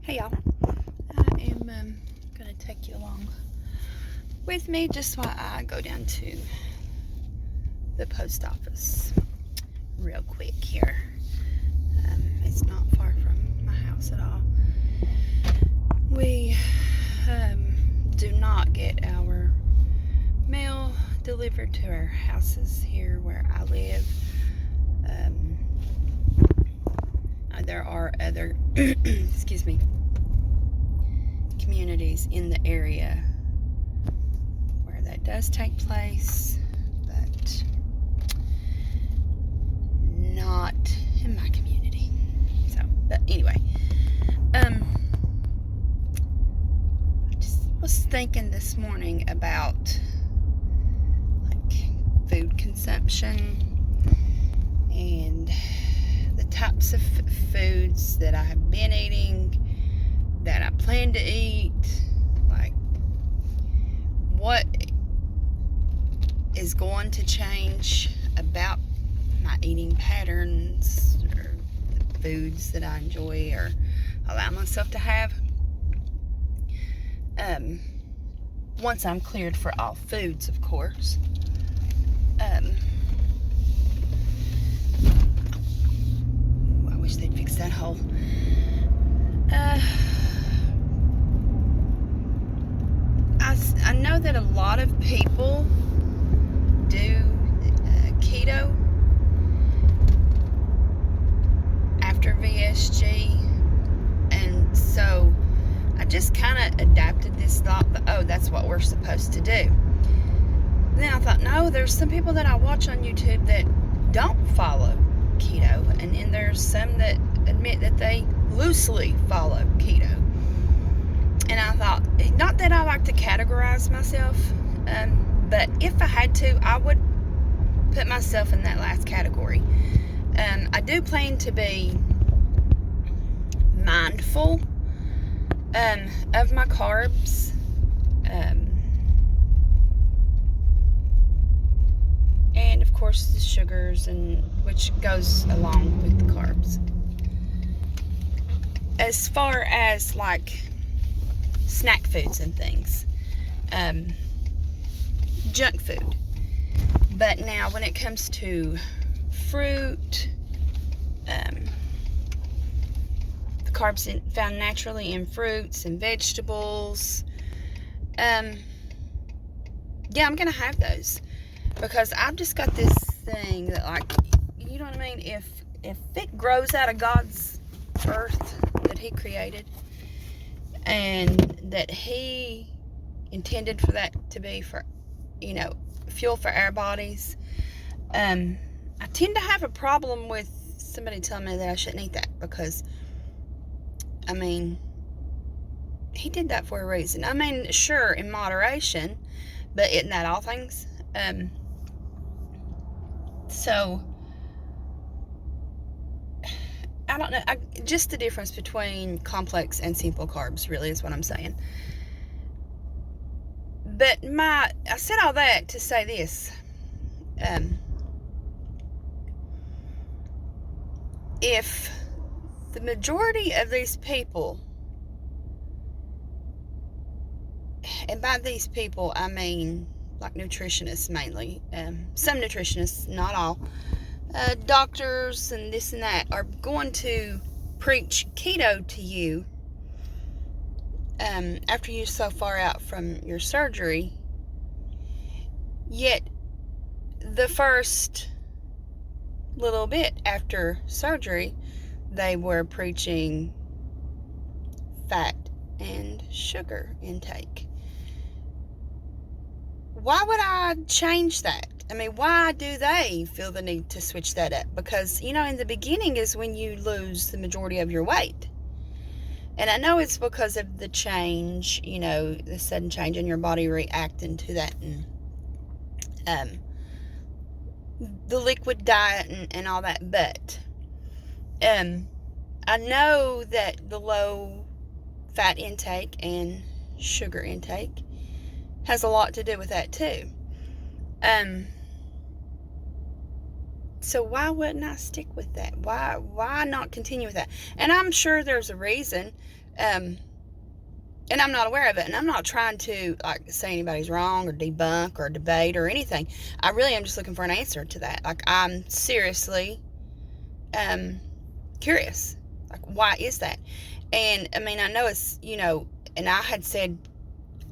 Hey y'all, I am going to take you along with me just while I go down to the post office real quick here. It's not far from my house at all. We do not get our mail delivered to our houses here where I live. There are other communities in the area where that does take place, but not in my community. But anyway, I just was thinking this morning about food consumption and the types of foods that I have been eating, that I plan to eat, what is going to change about my eating patterns or the foods that I enjoy or allow myself to have once I'm cleared for all foods, of course. I wish they'd fix that hole. I know that a lot of people do keto after VSG, and so I just kind of adapted this thought that, oh, that's what we're supposed to do. Then I thought, no, there's some people that I watch on YouTube that don't follow keto, and then there's some that admit that they loosely follow keto. And I thought, not that I like to categorize myself, but if I had to, I would put myself in that last category. I do plan to be mindful of my carbs. And of course the sugars, and which goes along with the carbs. As far as snack foods and things, junk food. But now when it comes to fruit, the carbs found naturally in fruits and vegetables, I'm gonna have those, because I've just got this thing that, you know what I mean, if it grows out of God's earth that He created, and that He intended for that to be for, fuel for our bodies, I tend to have a problem with somebody telling me that I shouldn't eat that, because He did that for a reason. Sure, in moderation, but isn't that all things? So I don't know. Just the difference between complex and simple carbs really is what I'm saying. But I said all that to say this. If the majority of these people, and by these people I mean nutritionists mainly, some nutritionists, not all, doctors and this and that, are going to preach keto to you after you're so far out from your surgery, yet the first little bit after surgery they were preaching fat and sugar intake. Why would I change that? Why do they feel the need to switch that up? Because, in the beginning is when you lose the majority of your weight. And I know it's because of the change, the sudden change in your body reacting to that, and the liquid diet and all that. But I know that the low fat intake and sugar intake has a lot to do with that too. So why wouldn't I stick with that? Why not continue with that? And I'm sure there's a reason. And I'm not aware of it, and I'm not trying to like say anybody's wrong or debunk or debate or anything. I really am just looking for an answer to that. Like, I'm seriously curious, like, why is that? And I mean, I know it's, and I had said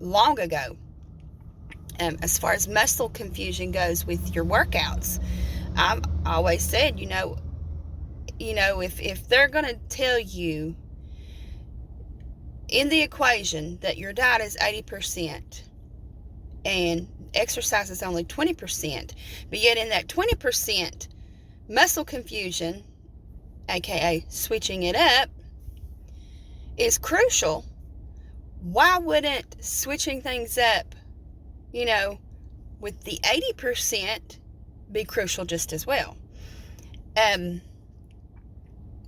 long ago, as far as muscle confusion goes with your workouts, I've always said, if they're going to tell you in the equation that your diet is 80% and exercise is only 20%, but yet in that 20%, muscle confusion, aka switching it up, is crucial, why wouldn't switching things up, with the 80% be crucial just as well?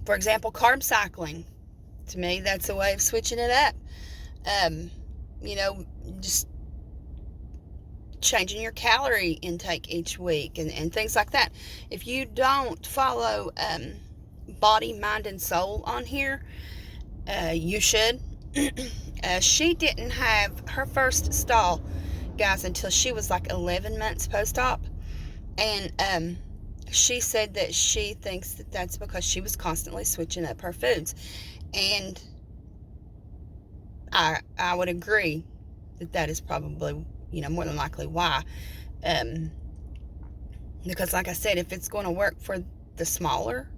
For example, carb cycling. To me, that's a way of switching it up. Just changing your calorie intake each week and things like that. If you don't follow body, mind, and soul on here, you should. She didn't have her first stall, guys, until she was like 11 months post-op. And she said that she thinks that that's because she was constantly switching up her foods. And I would agree that is probably, more than likely why. Because like I said, if it's going to work for the smaller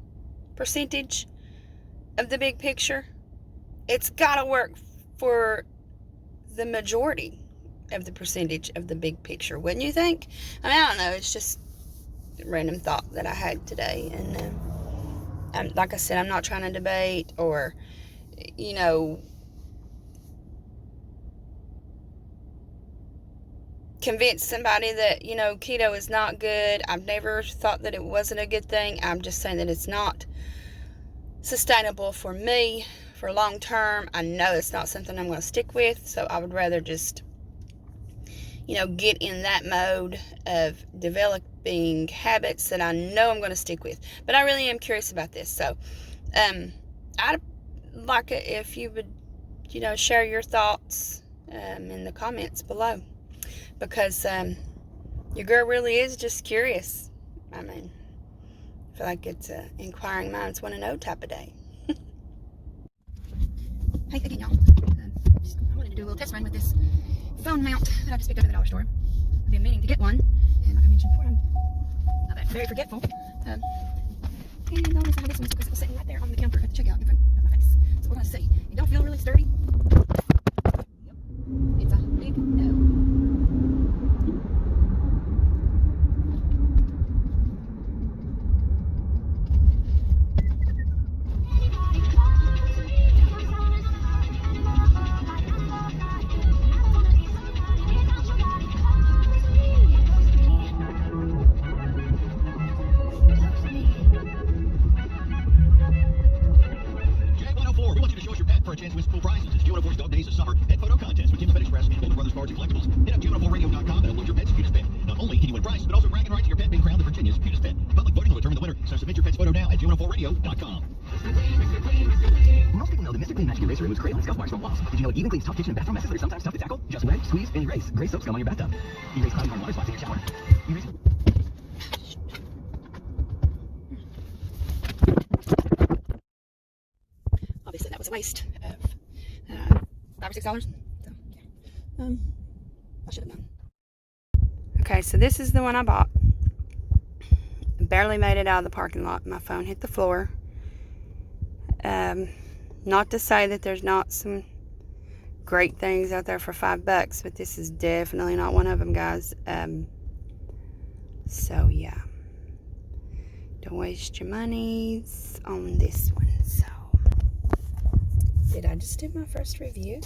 percentage of the big picture, it's got to work for the majority of the percentage of the big picture, wouldn't you think? I mean, I don't know. It's just a random thought that I had today. And like I said, I'm not trying to debate or, convince somebody that, keto is not good. I've never thought that it wasn't a good thing. I'm just saying that it's not sustainable for me for long term. I know it's not something I'm going to stick with, so I would rather just, get in that mode of developing habits that I know I'm going to stick with. But I really am curious about this. So I'd like it if you would, share your thoughts in the comments below. Because your girl really is just curious. I mean, I feel like it's inquiring minds want to know type of day. Hey again, y'all. I wanted to do a little test run with this phone mount that I just picked up at the dollar store. I've been meaning to get one, and like I mentioned before, I'm not that very forgetful. And the only reason I have this one is because it was sitting right there on the counter at the checkout in front of my face. So we're going to see. It don't feel really sturdy. Yep. It's a big no. For a chance to win full prizes, it's Q104's Dog Days of Summer Pet Photo Contest with Tim's Pet Express and Golden Brothers Cards and Collectibles. Hit up Q104radio.com and upload your pet's cutest pet. Not only can you win a prize, but also bragging rights to your pet being crowned the Virginia's cutest pet. Public voting will determine the winner, so submit your pet's photo now at Q104radio.com. Most people know the Mr. Clean Magic Eraser removes crayon and scuff marks from walls. Did you know it even cleans tough kitchen and bathroom messes that are sometimes tough to tackle? Just wet, squeeze, and erase. Gray soap scum on your bathtub. Erase cloudy hard water spots in your shower. Erase. Obviously, that was a waste of $5 or $6. So, yeah. I should have done. Okay, so this is the one I bought. Barely made it out of the parking lot. My phone hit the floor. Not to say that there's not some great things out there for $5, but this is definitely not one of them, guys. So yeah, don't waste your monies on this one. So, did I just do my first review?